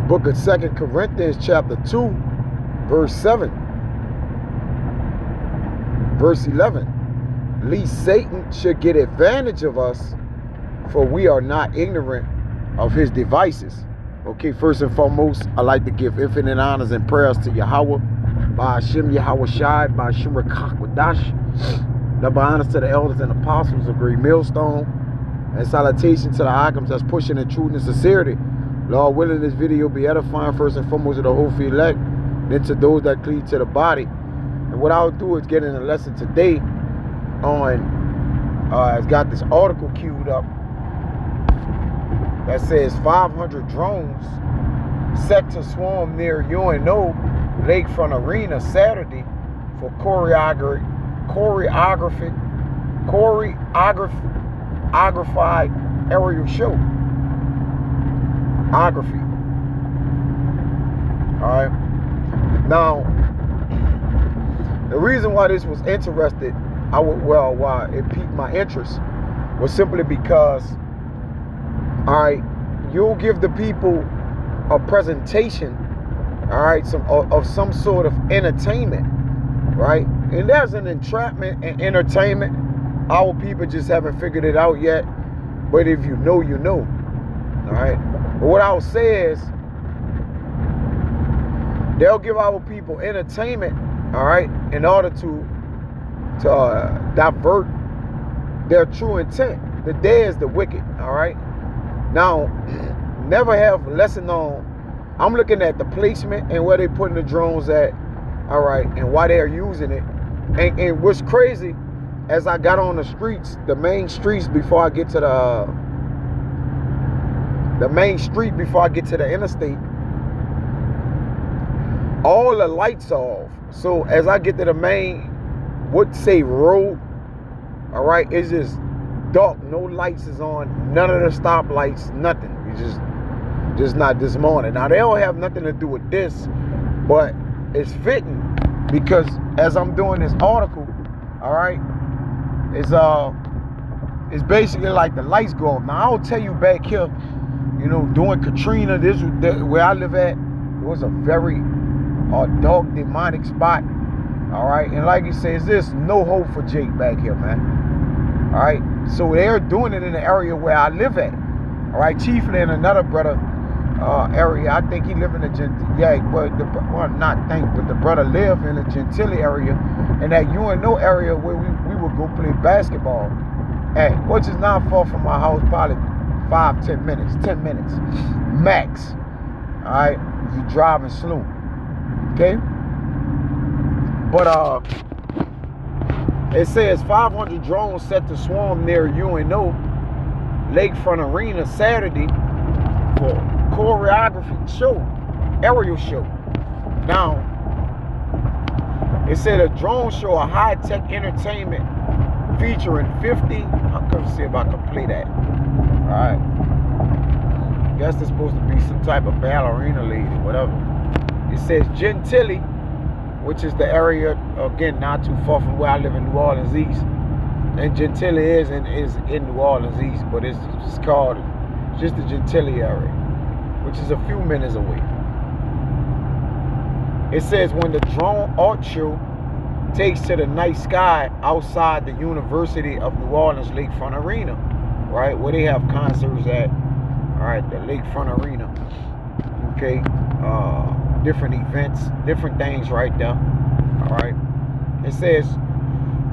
book of 2 Corinthians chapter 2, verse 7. Verse 11. Lest Satan should get advantage of us, for we are not ignorant of his devices. Okay, first and foremost, I like to give infinite honors and prayers to Yahweh, by Hashem Yahweh Shai, by Hashem Rakak Wadash. Double honors to the elders and apostles of Great Millstone, and salutation to the items that's pushing in truth and sincerity. Lord willing, this video be edifying first and foremost to the whole elect, then to those that cleave to the body. And what I'll do is get in a lesson today on, it's got this article queued up that says 500 drones set to swarm near UNO Lakefront Arena Saturday for choreographied aerial show. Ography. Alright. Now, the reason why this was interested, why it piqued my interest was simply because, alright, you'll give the people a presentation, alright, of some sort of entertainment, right? And there's an entrapment and entertainment. Our people just haven't figured it out yet. But if you know, you know. Alright? But what I'll say is, they'll give our people entertainment, alright, in order to divert their true intent. The dead is the wicked, alright? Now, never have lesson on, I'm looking at the placement and where they putting the drones at, alright, and why they're using it. And what's crazy, as I got on the streets, the main streets before I get to the main street before I get to the interstate, all the lights are off. So as I get to the main, would say road, all right, it's just dark. No lights is on. None of the stoplights. Nothing. It's just not this morning. Now they don't have nothing to do with this, but it's fitting because as I'm doing this article, all right, it's basically like the lights go off. Now I'll tell you back here, you know, during Katrina, where I live at, it was a very dark, demonic spot. All right, and like he says, there's no hope for Jake back here, man. All right, so they're doing it in the area where I live at. All right, chiefly in another brother area. I think he live in the the brother live in the Gentilly area, in that UNO area where we would go play basketball at, which is not far from my house, probably 10 minutes max. All right, if you're driving slow. Okay, but it says 500 drones set to swarm near UNO Lakefront Arena Saturday for choreography show, aerial show. Now, it said a drone show, a high-tech entertainment featuring 50. I'll come see if I can play that. All right. Guess there's supposed to be some type of ballerina lady, whatever. It says Gentilly, which is the area, again, not too far from where I live in New Orleans East. And Gentilly is in New Orleans East, but it's called just the Gentilly area, which is a few minutes away. It says when the drone art show takes to the night sky outside the University of New Orleans Lakefront Arena, right, where they have concerts at, all right, the Lakefront Arena, okay, different events, different things right there, all right. It says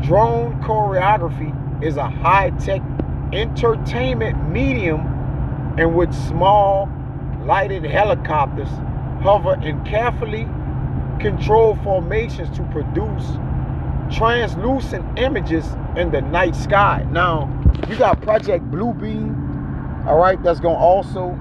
drone choreography is a high-tech entertainment medium in which small lighted helicopters hover in carefully controlled formations to produce translucent images in the night sky. Now, you got Project Bluebeam, all right, that's going to also,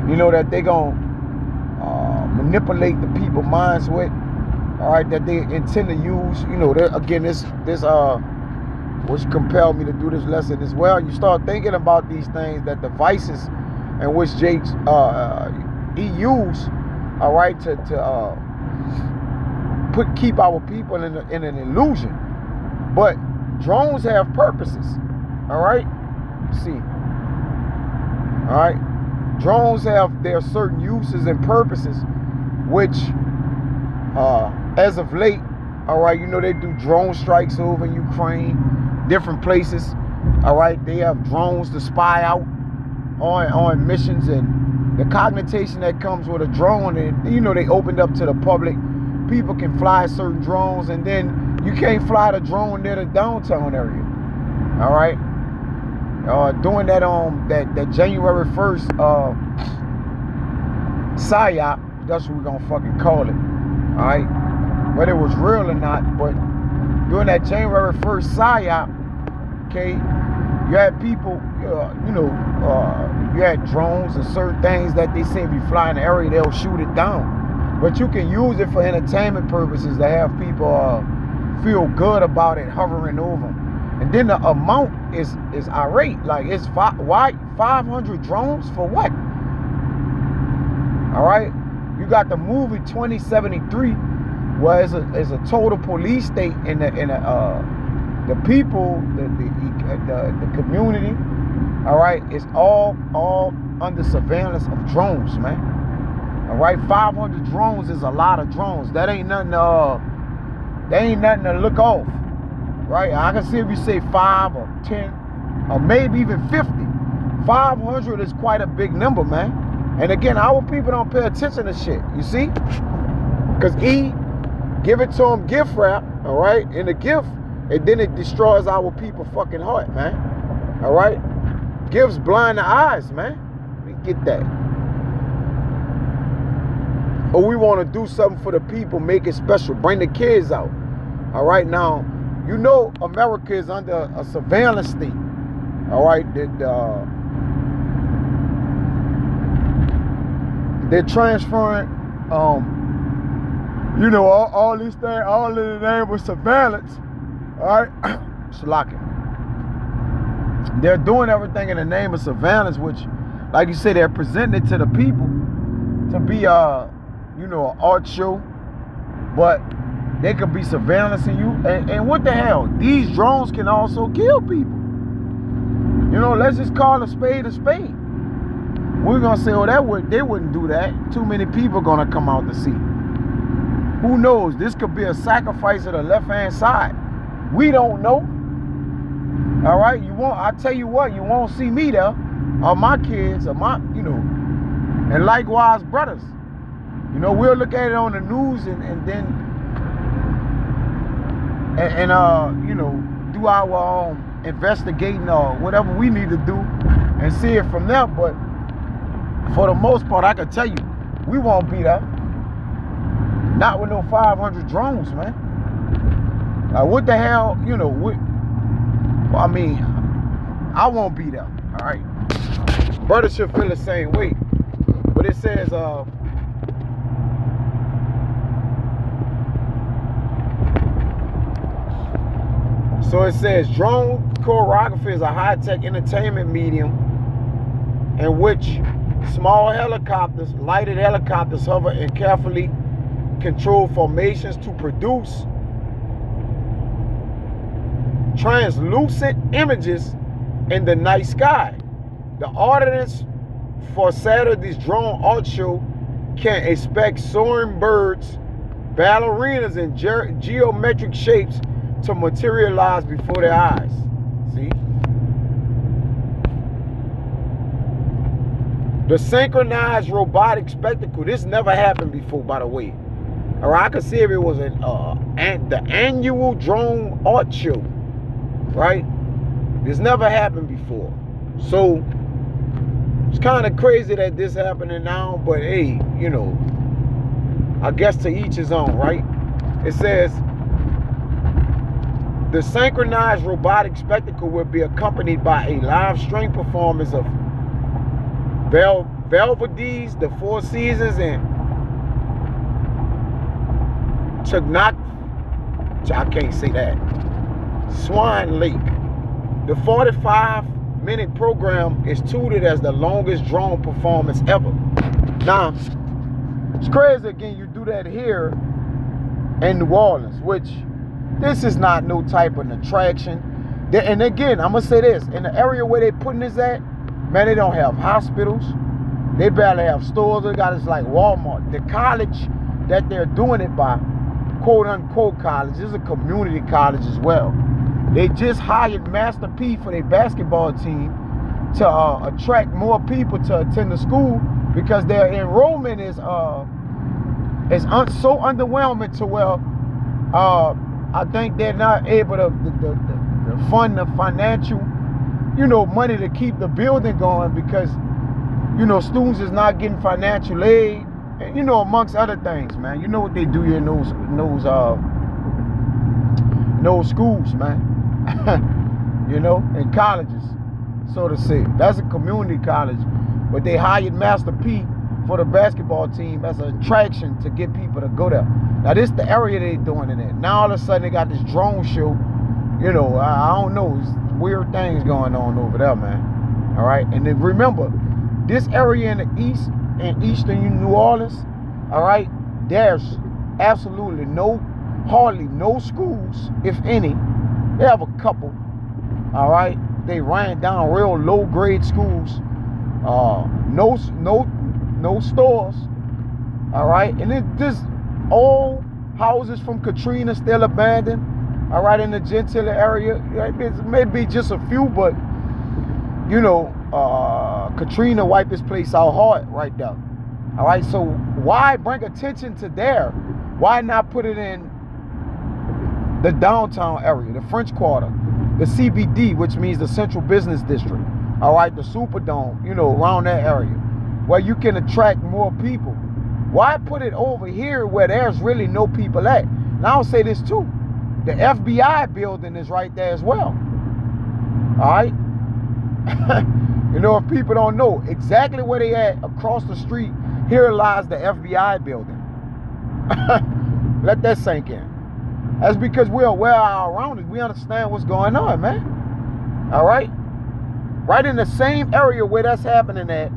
you know, that they're going to manipulate the people's minds with, all right, that they intend to use, you know, again, this which compelled me to do this lesson as well. You start thinking about these things, that devices in which Jake's he used, all right, to keep our people in an illusion. But drones have purposes, all right. Let's see, all right. drones have their certain uses and purposes, which as of late, all right, you know, they do drone strikes over in Ukraine, different places. All right, they have drones to spy out on missions, and the cognition that comes with a drone, and you know, they opened up to the public. People can fly certain drones, and then you can't fly the drone near the downtown area. All right, doing that on that January 1st PSYOP, that's what we're gonna fucking call it. All right, whether it was real or not, but during that January 1st PSYOP, okay, you had people, you had drones and certain things that they say if you fly in the area, they'll shoot it down. But you can use it for entertainment purposes to have people feel good about it hovering over them. And then the amount is irate. Like, it's why 500 drones for what? All right, you got the movie 2073, where it's a total police state in the people, the community. All right, it's all under surveillance of drones, man. All right, 500 drones is a lot of drones. That ain't nothing to look off, right? I can see if you say 5 or 10 or maybe even 50. 500 is quite a big number, man. And again, our people don't pay attention to shit, you see? Because give it to them gift wrap, all right, in the gift, and then it destroys our people fucking heart, man. All right? Gifts blind the eyes, man. We get that. Or we want to do something for the people, make it special, bring the kids out. All right, now, you know America is under a surveillance state. All right, they're transferring, all these things, all in the name of surveillance. All right, Slocking. They're doing everything in the name of surveillance, which, like you said, they're presenting it to the people to be an art show, but they could be surveillancing you. And what the hell? These drones can also kill people. Let's just call a spade a spade. We're gonna say, they wouldn't do that. Too many people gonna come out to see. Who knows? This could be a sacrifice of the left-hand side. We don't know. All right, I tell you what, you won't see me there, or my kids, or and likewise brothers. We'll look at it on the news and then do our investigating or whatever we need to do and see it from there. But for the most part, I can tell you, we won't be there. Not with no 500 drones, man. What the hell, I won't be there, all right? Brothers should feel the same way. But it says, so it says, drone choreography is a high-tech entertainment medium in which small helicopters, lighted helicopters, hover in carefully controlled formations to produce translucent images in the night sky. The audience for Saturday's drone art show can expect soaring birds, ballerinas, and geometric shapes to materialize before their eyes. See? The synchronized robotic spectacle. This never happened before, by the way. Or I could see if it was the annual drone art show, right? This never happened before. So it's kind of crazy that this happening now, but hey, I guess to each his own, right? It says, the synchronized robotic spectacle will be accompanied by a live stream performance of Belvedere's, the Four Seasons, and I can't say that, Swan Lake. The 45-minute program is touted as the longest drone performance ever. Now, it's crazy again, you do that here in New Orleans, which this is not no type of attraction. And again, I'm going to say this, in the area where they putting this at, man, they don't have hospitals. They barely have stores. They got it's like Walmart. The college that they're doing it by, quote unquote college, is a community college as well. They just hired Master P for their basketball team to attract more people to attend the school because their enrollment is so underwhelming to where I think they're not able to fund the financial, money to keep the building going because, students is not getting financial aid, and, amongst other things, man. You know what they do in those schools, man. In colleges, so to say. That's a community college, but they hired Master P for the basketball team as an attraction to get people to go there. Now this is the area they doing it in. Now all of a sudden they got this drone show. I don't know. It's weird things going on over there, man. All right, and then remember, this area in the east and eastern New Orleans, all right, there's absolutely hardly no schools, if any. They have a couple, all right. They ran down real low grade schools. No stores, all right. And it just old houses from Katrina still abandoned, all right, in the Gentilla area. It may be just a few, but Katrina wiped this place out hard right there. All right, so why bring attention to there? Why not put it in the downtown area, the French Quarter, the CBD, which means the Central Business District, all right, the Superdome, around that area, where you can attract more people? Why put it over here where there's really no people at? And I'll say this too, the FBI building is right there as well, all right? If people don't know exactly where they at across the street, here lies the FBI building. Let that sink in. That's because we're aware of our surroundings. We understand what's going on, man. All right? Right in the same area where that's happening at,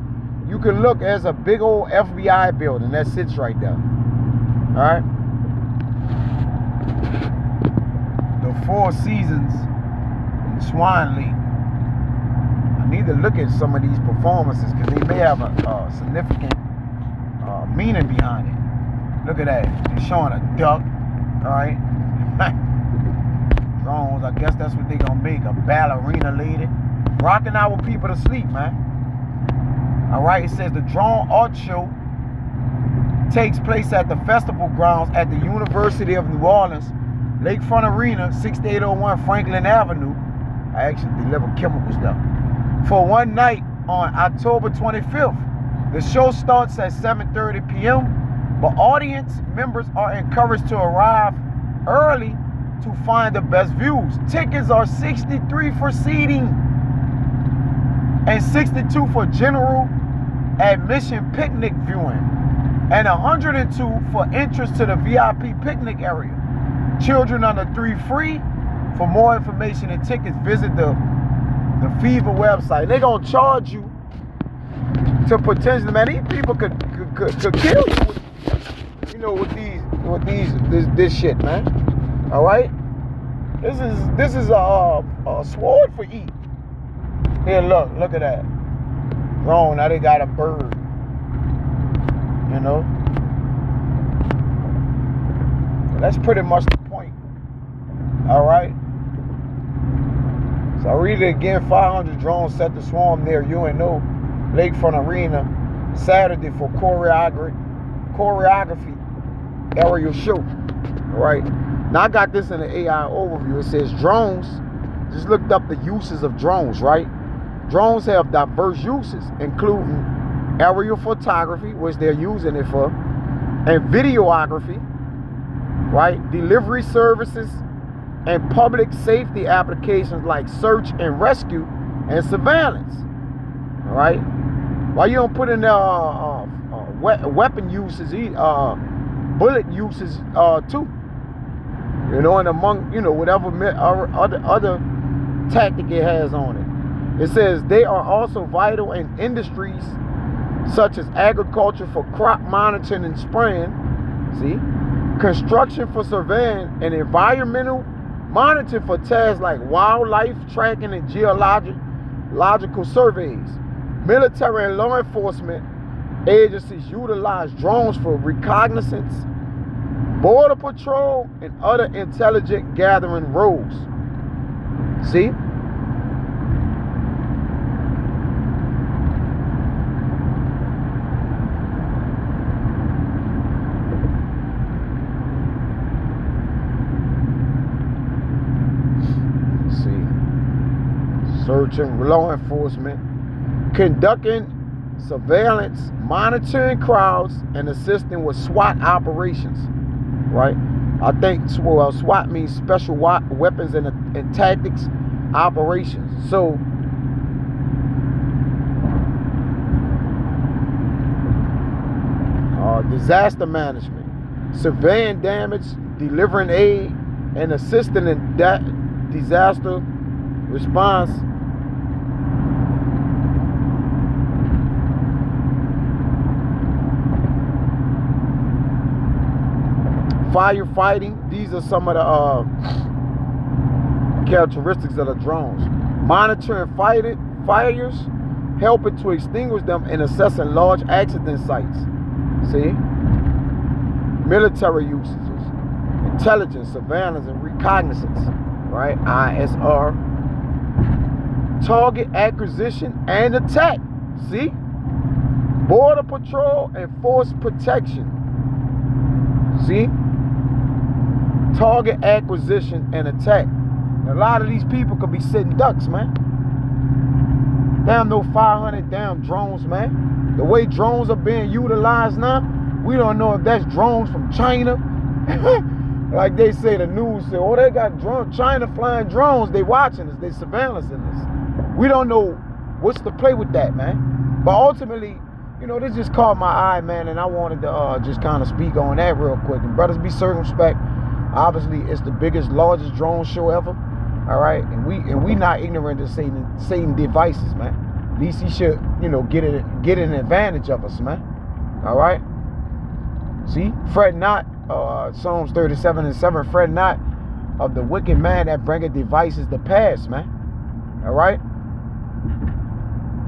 you can look, there's a big old FBI building that sits right there. All right? The Four Seasons in Swan Lake. I need to look at some of these performances because they may have a significant meaning behind it. Look at that. They're showing a duck. All right? Drones, I guess that's what they're gonna make, a ballerina lady rocking our people to sleep, man. All right, it says the drone art show takes place at the festival grounds at the University of New Orleans, Lakefront Arena, 6801 Franklin Avenue. I actually deliver chemicals there. For one night on October 25th. The show starts at 7:30 p.m., but audience members are encouraged to arrive early to find the best views. Tickets are $63 for seating and $62 for general admission picnic viewing and $102 for entrance to the VIP picnic area. Children under 3 free. For more information and tickets, visit the Fever website. They're gonna charge you to potentially, man, these people could kill you with, this shit, man. All right, this is a sword for eat. Here, look at that drone. Now they got a bird. That's pretty much the point. All right. So I read it again. 500 drones set to swarm near UNO Lakefront Arena Saturday for choreography aerial show. All right. Now I got this in the AI overview. It says drones. Just looked up the uses of drones. Right. Drones have diverse uses, including aerial photography, which they're using it for, and videography. Right. Delivery services and public safety applications like search and rescue and surveillance. All right. Why you don't put in weapon uses, bullet uses too? And among whatever other tactic it has on it. It says they are also vital in industries such as agriculture for crop monitoring and spraying. See, construction for surveying, and environmental monitoring for tasks like wildlife tracking and geological surveys. Military and law enforcement Agencies utilize drones for reconnaissance, border patrol, and other intelligent gathering roles. See? Searching law enforcement, conducting surveillance, monitoring crowds, and assisting with SWAT operations. Right? I think SWAT means special weapons and tactics operations. So disaster management, surveying damage, delivering aid, and assisting in disaster response. Firefighting. These are some of the characteristics of the drones. Monitoring fires, helping to extinguish them, and assessing large accident sites. See? Military usages. Intelligence, surveillance, and reconnaissance. Right? ISR. Target acquisition and attack. See? Border patrol and force protection. See? Target acquisition and attack. A lot of these people could be sitting ducks, man. Damn, no 500 damn drones, man. The way drones are being utilized now, we don't know if that's drones from China. Like they say, the news say, oh, they got China flying drones. They watching us. They surveillancing us. We don't know what's the play with that, man. But ultimately, you know, this just caught my eye, man, and I wanted to just kind of speak on that real quick. And brothers, be circumspect. Obviously, it's the biggest, largest drone show ever. All right, and we not ignorant of Satan devices, man. At least he should, you know, get an advantage of us, man. All right. See, fret not. Psalms 37:7. Fret not of the wicked man that bringeth devices to pass, man. All right.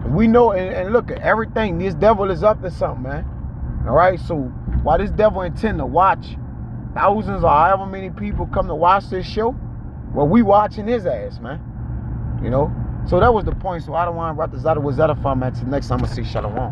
We know, and look at everything. This devil is up to something, man. All right. So while this devil intend to watch thousands or however many people come to watch this show, well, we watching his ass, man. You know. So that was the point. So I don't want to wrap this out. Was that a fun, man? Till next time, I say shalom.